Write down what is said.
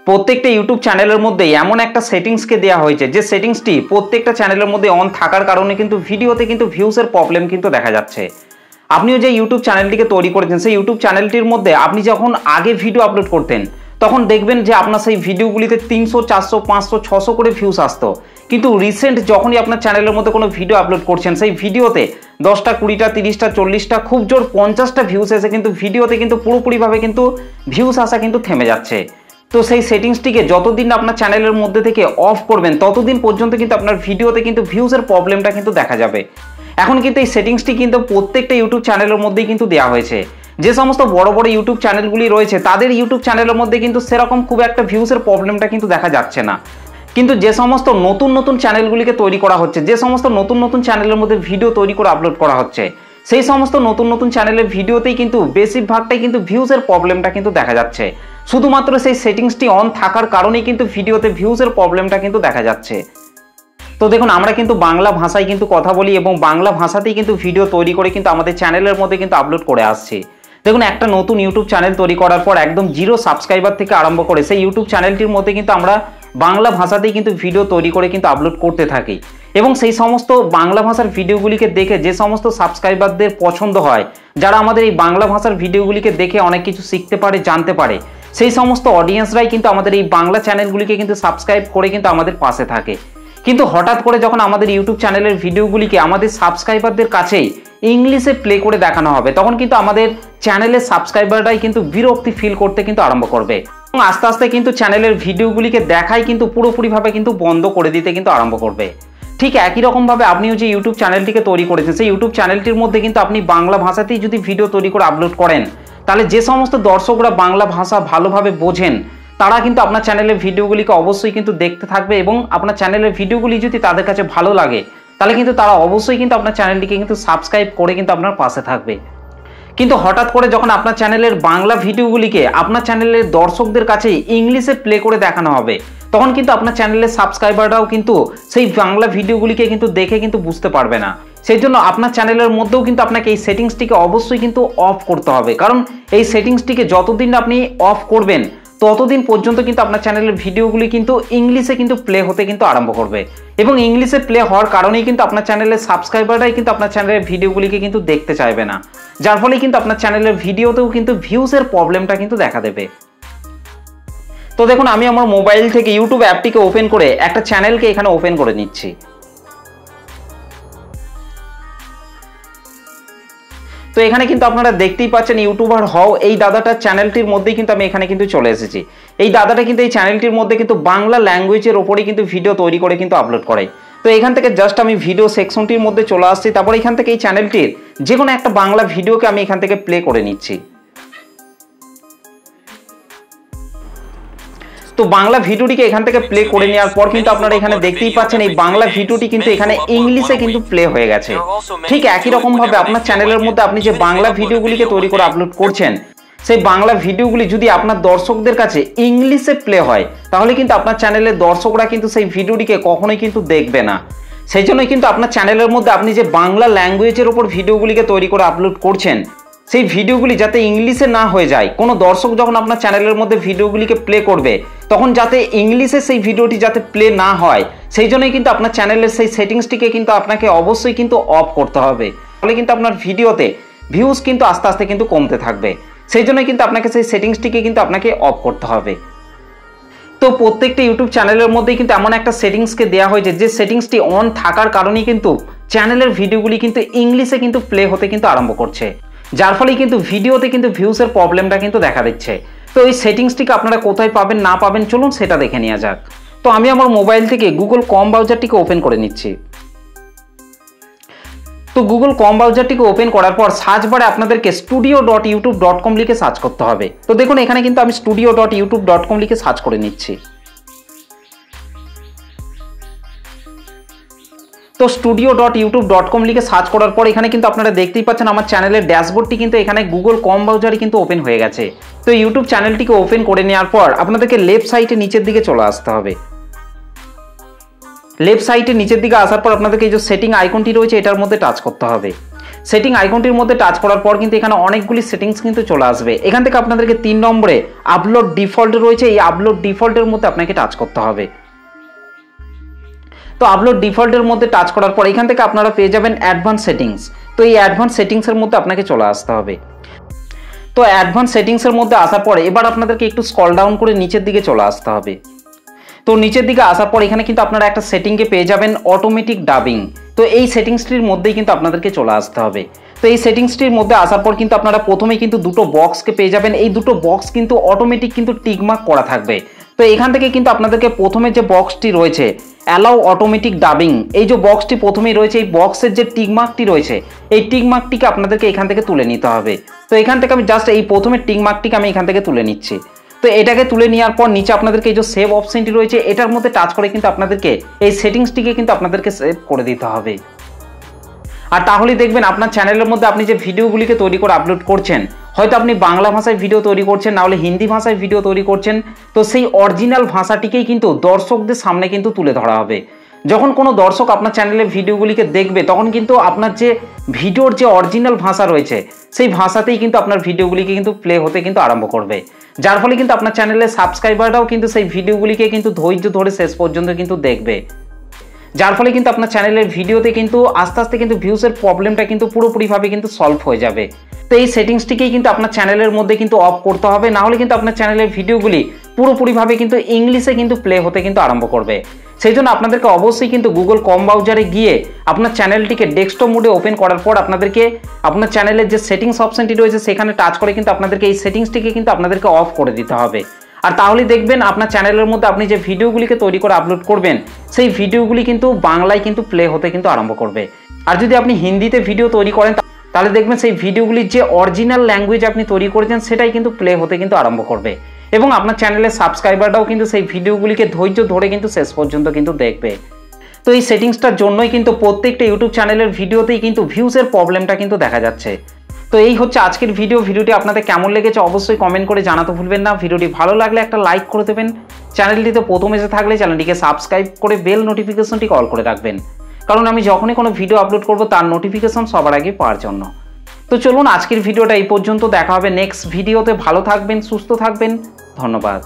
প্রত্যেকটা ইউটিউব চ্যানেলের মধ্যে এমন একটা সেটিংসকে দেওয়া হয়েছে যে সেটিংসটি প্রত্যেকটা চ্যানেলের মধ্যে অন থাকার কারণে কিন্তু ভিডিওতে কিন্তু ভিউজের প্রবলেম কিন্তু দেখা যাচ্ছে। আপনিও যে ইউটিউব চ্যানেলটিকে তৈরি করেছেন সেই ইউটিউব চ্যানেলটির মধ্যে আপনি যখন আগে ভিডিও আপলোড করতেন তখন দেখবেন যে আপনার সেই ভিডিওগুলিতে 300, 400, 500, 600 করে ভিউজ আসতো, কিন্তু রিসেন্ট যখনই আপনার চ্যানেলের মধ্যে কোনো ভিডিও আপলোড করছেন সেই ভিডিওতে 10টা, 20টা, 30টা, 40টা, খুব জোর 50টা ভিউজ এসে কিন্তু ভিডিওতে কিন্তু পুরোপুরিভাবে কিন্তু ভিউজ আসা কিন্তু থেমে যাচ্ছে। তো সেই সেটিংসটিকে যতদিন আপনার চ্যানেলের মধ্যে থেকে অফ করবেন ততদিন পর্যন্ত কিন্তু আপনার ভিডিওতে কিন্তু ভিউজের প্রবলেমটা কিন্তু দেখা যাবে। এখন কিন্তু এই সেটিংসটি কিন্তু প্রত্যেকটা ইউটিউব চ্যানেলের মধ্যেই কিন্তু দেওয়া হয়েছে। যে সমস্ত বড় বড় ইউটিউব চ্যানেলগুলি রয়েছে তাদের ইউটিউব চ্যানেলের মধ্যে কিন্তু সেরকম খুব একটা ভিউজের প্রবলেমটা কিন্তু দেখা যাচ্ছে না, কিন্তু যে সমস্ত নতুন নতুন চ্যানেলগুলিকে তৈরি করা হচ্ছে, যে সমস্ত নতুন নতুন চ্যানেলের মধ্যে ভিডিও তৈরি করে আপলোড করা হচ্ছে, সেই সমস্ত নতুন নতুন চ্যানেলের ভিডিওতেই কিন্তু বেশিরভাগটাই কিন্তু ভিউজের প্রবলেমটা কিন্তু দেখা যাচ্ছে। শুধুমাত্র সেই সেটিংসটি অন থাকার কারণেই কিন্তু ভিডিওতে ভিউজের প্রবলেমটা কিন্তু দেখা যাচ্ছে। তো দেখুন, আমরা কিন্তু বাংলা ভাষায় কিন্তু কথা বলি এবং বাংলা ভাষাতেই কিন্তু ভিডিও তৈরি করে কিন্তু আমাদের চ্যানেলের মধ্যে কিন্তু আপলোড করে আসছি। দেখুন, একটা নতুন ইউটিউব চ্যানেল তৈরি করার পর একদম 0 সাবস্ক্রাইবার থেকে আরম্ভ করে সেই ইউটিউব চ্যানেলটির মধ্যে কিন্তু আমরা বাংলা ভাষাতেই কিন্তু ভিডিও তৈরি করে কিন্তু আপলোড করতে থাকি এবং সেই সমস্ত বাংলা ভাষার ভিডিওগুলিকে দেখে যে সমস্ত সাবস্ক্রাইবারদের পছন্দ হয়, যারা আমাদের এই বাংলা ভাষার ভিডিওগুলিকে দেখে অনেক কিছু শিখতে পারে, জানতে পারে, সেই সমস্ত অডিয়েন্সরাই কিন্তু আমাদের এই বাংলা চ্যানেলগুলিকে কিন্তু সাবস্ক্রাইব করে কিন্তু আমাদের পাশে থাকে। কিন্তু হঠাৎ করে যখন আমাদের ইউটিউব চ্যানেলের ভিডিওগুলিকে আমাদের সাবস্ক্রাইবারদের কাছেই ইংলিশে প্লে করে দেখানো হবে, তখন কিন্তু আমাদের চ্যানেলের সাবস্ক্রাইবাররাই কিন্তু বিরক্তি ফিল করতে কিন্তু আরম্ভ করবে এবং আস্তে আস্তে কিন্তু চ্যানেলের ভিডিওগুলিকে দেখাই কিন্তু পুরোপুরিভাবে কিন্তু বন্ধ করে দিতে কিন্তু আরম্ভ করবে। ঠিক একই রকমভাবে আপনিও যে ইউটিউব চ্যানেলটিকে তৈরি করেছেন সেই ইউটিউব চ্যানেলটির মধ্যে কিন্তু আপনি বাংলা ভাষাতেই যদি ভিডিও তৈরি করে আপলোড করেন, তাহলে যে সমস্ত দর্শকরা বাংলা ভাষা ভালোভাবে বোঝেন তারা কিন্তু আপনার চ্যানেলের ভিডিওগুলিকে অবশ্যই কিন্তু দেখতে থাকবে এবং আপনার চ্যানেলের ভিডিওগুলি যদি তাদের কাছে ভালো লাগে তাহলে কিন্তু তারা অবশ্যই কিন্তু আপনার চ্যানেলটিকে কিন্তু সাবস্ক্রাইব করে কিন্তু আপনার পাশে থাকবে। কিন্তু হঠাৎ করে যখন আপনার চ্যানেলের বাংলা ভিডিওগুলিকে আপনার চ্যানেলের দর্শকদের কাছে ইংলিশে প্লে করে দেখানো হবে, তখন কিন্তু আপনার চ্যানেলের সাবস্ক্রাইবাররাও কিন্তু সেই বাংলা ভিডিওগুলিকে কিন্তু দেখে কিন্তু বুঝতে পারবে না। সেই জন্য আপনার চ্যানেলের মধ্যেও কিন্তু আপনাকে এই সেটিংসটিকে অবশ্যই কিন্তু অফ করতে হবে, কারণ এই সেটিংসটিকে যতদিন আপনি অফ করবেন ততদিন পর্যন্ত কিন্তু আপনার চ্যানেলের ভিডিওগুলি কিন্তু ইংলিশে কিন্তু প্লে হতে কিন্তু আরম্ভ করবে এবং ইংলিশে প্লে হওয়ার কারণেই কিন্তু আপনার চ্যানেলের সাবস্ক্রাইবাররাই কিন্তু আপনার চ্যানেলের ভিডিওগুলিকে কিন্তু দেখতে চাইবে না, যার ফলে কিন্তু আপনার চ্যানেলের ভিডিওতেও কিন্তু ভিউজের প্রবলেমটা কিন্তু দেখা দেবে। তো দেখুন, আমি আমার মোবাইল থেকে ইউটিউব অ্যাপটিকে ওপেন করে একটা চ্যানেলকে এখানে ওপেন করে নিচ্ছি। তো এখানে কিন্তু আপনারা দেখতেই পাচ্ছেন ইউটিউবার হও এই দাদাটার চ্যানেলটির মধ্যেই কিন্তু আমি এখানে কিন্তু চলে এসেছি। এই দাদাটা কিন্তু এই চ্যানেলটির মধ্যে কিন্তু বাংলা ল্যাঙ্গুয়েজের ওপরেই কিন্তু ভিডিও তৈরি করে কিন্তু আপলোড করে। তো এখান থেকে জাস্ট আমি ভিডিও সেকশনটির মধ্যে চলে আসছি, তারপর এখান থেকে এই চ্যানেলটির যে কোনো একটা বাংলা ভিডিওকে আমি এখান থেকে প্লে করে নিচ্ছি। তো বাংলা ভিডিওটিকে এখান থেকে প্লে করে নেওয়ার পর কিন্তু আপনারা এখানে দেখতেই পাচ্ছেন এই বাংলা ভিডিওটি কিন্তু এখানে ইংলিশে কিন্তু প্লে হয়ে গেছে। ঠিক একই রকম ভাবে আপনার চ্যানেলের মধ্যে আপনি যে বাংলা ভিডিওগুলিকে তৈরি করে আপলোড করছেন সেই বাংলা ভিডিওগুলি যদি আপনার দর্শকদের কাছে ইংলিশে প্লে হয় তাহলে কিন্তু আপনার চ্যানেলের দর্শকরা কিন্তু সেই ভিডিওটিকে কখনোই কিন্তু দেখবে না। সেই জন্যই কিন্তু আপনার চ্যানেলের মধ্যে আপনি যে বাংলা ল্যাঙ্গুয়েজের ওপর ভিডিওগুলিকে তৈরি করে আপলোড করছেন সেই ভিডিওগুলি যাতে ইংলিশে না হয়ে যায়, কোনো দর্শক যখন আপনার চ্যানেলের মধ্যে ভিডিওগুলিকে প্লে করবে তখন যাতে ইংলিশে সেই ভিডিওটি যাতে প্লে না হয়, সেই জন্যই কিন্তু আপনার চ্যানেলের সেই সেটিংসটিকে কিন্তু আপনাকে অবশ্যই কিন্তু অফ করতে হবে, তাহলে কিন্তু আপনার ভিডিওতে ভিউজ কিন্তু আস্তে আস্তে কিন্তু কমতে থাকবে। সেই জন্যই কিন্তু আপনাকে সেই সেটিংসটিকে কিন্তু আপনাকে অফ করতে হবে। তো প্রত্যেকটা ইউটিউব চ্যানেলের মধ্যেই কিন্তু এমন একটা সেটিংসকে দেওয়া হয়েছে যে সেটিংসটি অন থাকার কারণেই কিন্তু চ্যানেলের ভিডিওগুলি কিন্তু ইংলিশে কিন্তু প্লে হতে কিন্তু আরম্ভ করছে, যার ফলে কিন্তু ভিডিওতে কিন্তু ভিউজের প্রবলেমটা কিন্তু দেখা দিচ্ছে। তো এই সেটিংসটিকে আপনারা কোথায় পাবেন না পাবেন চলুন সেটা দেখে নেওয়া যাক। তো আমি আমার মোবাইল থেকে গুগল ক্রোম ব্রাউজারটিকে ওপেন করে নিচ্ছি। তো গুগল ক্রোম ব্রাউজারটিকে ওপেন করার পর সার্চ বারে আপনাদেরকে studio.youtube.com লিখে সার্চ করতে হবে। তো দেখুন এখানে কিন্তু আমি studio.youtube.com লিখে সার্চ করে নিচ্ছি। তো studio.youtube.com লিখে সার্চ করার পর এখানে কিন্তু আপনারা দেখতেই পাচ্ছেন আমার চ্যানেলের ড্যাশবোর্ডটি কিন্তু এখানে গুগল ক্রোম ব্রাউজারে কিন্তু ওপেন হয়ে গেছে। তো ইউটিউব চ্যানেলটিকে ওপেন করে নেওয়ার পর আপনাদেরকে লেফট সাইডে নিচের দিকে চলে আসতে হবে। লেফট সাইডে নিচের দিকে আসার পর আপনাদেরকে এই যে সেটিং আইকনটি রয়েছে এটার মধ্যে টাচ করতে হবে। সেটিং আইকনটির মধ্যে টাচ করার পর কিন্তু এখানে অনেকগুলি সেটিংস কিন্তু চলে আসবে। এখান থেকে আপনাদেরকে 3 নম্বরে আপলোড ডিফল্ট রয়েছে, এই আপলোড ডিফল্টের মধ্যে আপনাকে টাচ করতে হবে। তো আপলোড ডিফল্টের মধ্যে টাচ করার পর এখান থেকে আপনারা পেয়ে যাবেন অ্যাডভান্স সেটিংস। তো এই অ্যাডভান্স সেটিংসের মধ্যে আপনাকে চলে আসতে হবে। তো অ্যাডভান্স সেটিংসের মধ্যে আসার পরে এবার আপনাদেরকে একটু স্ক্রল ডাউন করে নিচের দিকে চলে আসতে হবে। তো নিচের দিকে আসার পর এখানে কিন্তু আপনারা একটা সেটিংকে পেয়ে যাবেন অটোমেটিক ডাবিং। তো এই সেটিংসটির মধ্যেই কিন্তু আপনাদেরকে চলে আসতে হবে। তো এই সেটিংসটির মধ্যে আসার পর কিন্তু আপনারা প্রথমেই কিন্তু দুটো বক্সকে পেয়ে যাবেন। এই দুটো বক্স কিন্তু অটোমেটিক কিন্তু টিকমার্ক করা থাকবে। তো এখান থেকে কিন্তু আপনাদেরকে প্রথমে যে বক্সটি রয়েছে অ্যালাউ অটোমেটিক ডাবিং, এই যে বক্সটি প্রথমেই রয়েছে, এই বক্সের যে টিকমার্কটি রয়েছে এই টিকমার্কটিকে আপনাদেরকে এখান থেকে তুলে নিতে হবে। তো এখান থেকে আমি জাস্ট এই প্রথমে টিকমার্কটিকে আমি এখান থেকে তুলে নিচ্ছি। তো এটাকে তুলে নেওয়ার পর নিচে আপনাদেরকে এই যে সেভ অপশনটি রয়েছে এটার মধ্যে টাচ করে কিন্তু আপনাদেরকে এই সেটিংসটিকে কিন্তু আপনাদেরকে সেভ করে দিতে হবে। আর তাহলেই দেখবেন আপনার চ্যানেলের মধ্যে আপনি যে ভিডিওগুলিকে তৈরি করে আপলোড করছেন, হয়তো আপনি বাংলা ভাষায় ভিডিও তৈরি করছেন, না হলে হিন্দি ভাষায় ভিডিও তৈরি করছেন, তো সেই অরিজিনাল ভাষাটিকেই কিন্তু দর্শকদের সামনে কিন্তু তুলে ধরা হবে। যখন কোনো দর্শক আপনার চ্যানেলের ভিডিওগুলিকে দেখবে তখন কিন্তু আপনার যে ভিডিওর যে অরিজিনাল ভাষা রয়েছে সেই ভাষাতেই কিন্তু আপনার ভিডিওগুলিকে কিন্তু প্লে হতে কিন্তু আরম্ভ করবে, যার ফলে কিন্তু আপনার চ্যানেলের সাবস্ক্রাইবাররাও কিন্তু সেই ভিডিওগুলিকে কিন্তু ধৈর্য ধরে শেষ পর্যন্ত কিন্তু দেখবে, যার ফলে কিন্তু আপনার চ্যানেলের ভিডিওতে কিন্তু আস্তে আস্তে কিন্তু ভিউসের প্রবলেমটা কিন্তু পুরোপুরিভাবে কিন্তু সলভ হয়ে যাবে। তো এই সেটিংসটিকেই কিন্তু আপনার চ্যানেলের মধ্যে কিন্তু অফ করতে হবে, না হলে কিন্তু আপনার চ্যানেলের ভিডিওগুলি পুরোপুরিভাবে কিন্তু ইংলিশে কিন্তু প্লে হতে কিন্তু আরম্ভ করবে। সেই জন্য আপনাদেরকে অবশ্যই কিন্তু গুগল ক্রোম ব্রাউজারে গিয়ে আপনার চ্যানেলটিকে ডেস্কটপ মোডে ওপেন করার পর আপনাদেরকে আপনার চ্যানেলের যে সেটিংস অপশনটি রয়েছে সেখানে টাচ করে কিন্তু আপনাদেরকে এই সেটিংসটিকে কিন্তু আপনাদেরকে অফ করে দিতে হবে। আর তাহলে দেখবেন আপনার চ্যানেলের মধ্যে আপনি যে ভিডিওগুলিকে তৈরি করে আপলোড করবেন সেই ভিডিওগুলি কিন্তু বাংলায় কিন্তু প্লে হতে কিন্তু আরম্ভ করবে। আর যদি আপনি হিন্দিতে ভিডিও তৈরি করেন তাহলে দেখবেন সেই ভিডিওগুলির যে অরিজিনাল ল্যাঙ্গুয়েজ আপনি তৈরি করেছেন সেটাই কিন্তু প্লে হতে কিন্তু আরম্ভ করবে, এবং আপনার চ্যানেলের সাবস্ক্রাইবাররাও কিন্তু সেই ভিডিওগুলিকে ধৈর্য ধরে কিন্তু শেষ পর্যন্ত কিন্তু দেখবে। তো এই সেটিংসটার জন্যই কিন্তু প্রত্যেকটা ইউটিউব চ্যানেলের ভিডিওতেই কিন্তু ভিউসের প্রবলেমটা কিন্তু দেখা যাচ্ছে। তো এই হচ্ছে আজকের ভিডিওটি আপনাদের কেমন লেগেছে অবশ্যই কমেন্ট করে জানাতে ভুলবেন না। ভিডিওটি ভালো লাগলে একটা লাইক করে দেবেন, চ্যানেলটিতে প্রথম এসে থাকলে চ্যানেলটিকে সাবস্ক্রাইব করে বেল নোটিফিকেশনটি অল করে রাখবেন, কারণ আমি যখনই কোনো ভিডিও আপলোড করব তার নোটিফিকেশন সবার আগে পাওয়ার জন্য। তো চলুন আজকের ভিডিওটা এই পর্যন্ত, দেখা হবে নেক্সট ভিডিওতে। ভালো থাকবেন, সুস্থ থাকবেন, ধন্যবাদ।